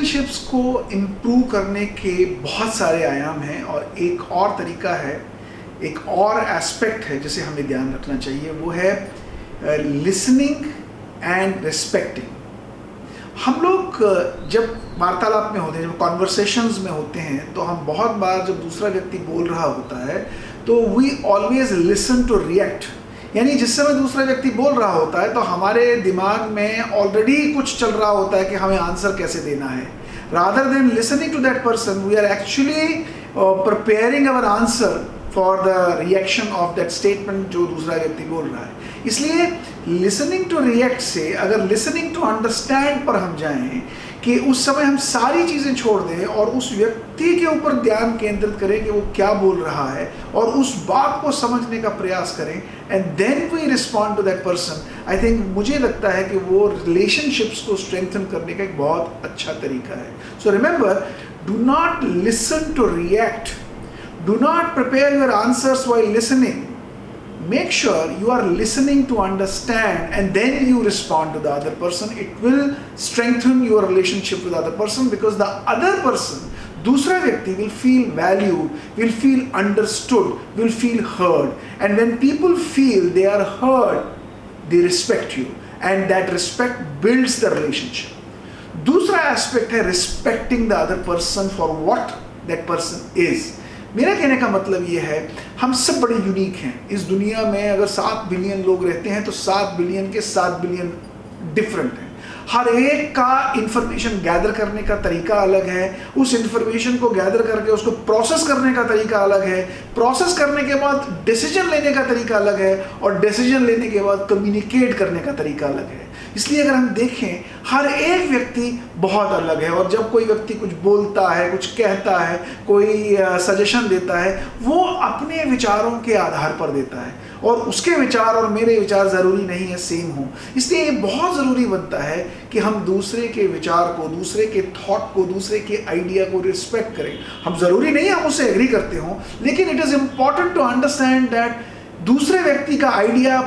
Relationships को improve करने के बहुत सारे आयाम हैं और एक और तरीका है, एक और एस्पेक्ट है जिसे हमें ध्यान रखना चाहिए, वो है लिसनिंग एंड रिस्पेक्टिंग। हम लोग जब वार्तालाप में होते हैं, जब कॉन्वर्सेशंस में होते हैं, तो हम बहुत बार जब दूसरा व्यक्ति बोल रहा होता है तो we always listen to react. यानी जिस समय दूसरा व्यक्ति बोल रहा होता है तो हमारे दिमाग में ऑलरेडी कुछ चल रहा होता है कि हमें आंसर कैसे देना है। Rather than listening to that person, we are actually preparing our answer for the reaction of that statement जो दूसरा व्यक्ति बोल रहा है। इसलिए लिसनिंग टू रिएक्ट से अगर लिसनिंग टू अंडरस्टैंड पर हम जाएं कि उस समय हम सारी चीज़ें छोड़ दें और उस व्यक्ति के ऊपर ध्यान केंद्रित करें कि वो क्या बोल रहा है और उस बात को समझने का प्रयास करें, and then we respond to that person, I think मुझे लगता है कि वो रिलेशनशिप्स को स्ट्रेंथन करने का एक बहुत अच्छा तरीका है। So remember, do not listen to react, do not prepare your answers while listening. Make sure you are listening to understand and then you respond to the other person. It will strengthen your relationship with the other person because the other person, दूसरा व्यक्ति, will feel valued, will feel understood, will feel heard. And when people feel they are heard, they respect you, and that respect builds the relationship. दूसरा aspect है respecting the other person for what that person is. मेरा कहने का मतलब ये है, हम सब बड़े यूनिक हैं इस दुनिया में। अगर 7 बिलियन लोग रहते हैं तो 7 बिलियन के 7 बिलियन डिफरेंट हैं। हर एक का इंफॉर्मेशन गैदर करने का तरीका अलग है, उस इंफॉर्मेशन को गैदर करके उसको प्रोसेस करने का तरीका अलग है, प्रोसेस करने के बाद डिसीजन लेने का तरीका अलग है, और डिसीजन लेने के बाद कम्युनिकेट करने का तरीका अलग है। इसलिए अगर हम देखें, हर एक व्यक्ति बहुत अलग है, और जब कोई व्यक्ति कुछ बोलता है, कुछ कहता है, कोई सजेशन देता है, वो अपने विचारों के आधार पर देता है, और उसके विचार और मेरे विचार ज़रूरी नहीं है सेम हो। इसलिए ये बहुत ज़रूरी बनता है कि हम दूसरे के विचार को, दूसरे के थॉट को, दूसरे के आइडिया को रिस्पेक्ट करें। हम ज़रूरी नहीं हम उससे एग्री करते हों, लेकिन it is important to understand that दूसरे व्यक्ति का आइडिया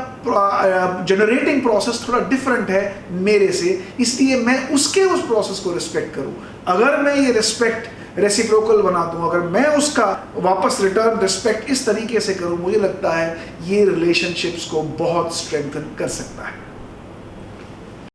जनरेटिंग प्रोसेस थोड़ा डिफरेंट है मेरे से, इसलिए मैं उसके उस प्रोसेस को रिस्पेक्ट करूं। अगर मैं ये रिस्पेक्ट रेसिप्रोकल बना दूं, अगर मैं उसका वापस रिटर्न रिस्पेक्ट इस तरीके से करूं, मुझे लगता है ये रिलेशनशिप्स को बहुत स्ट्रेंथन कर सकता है।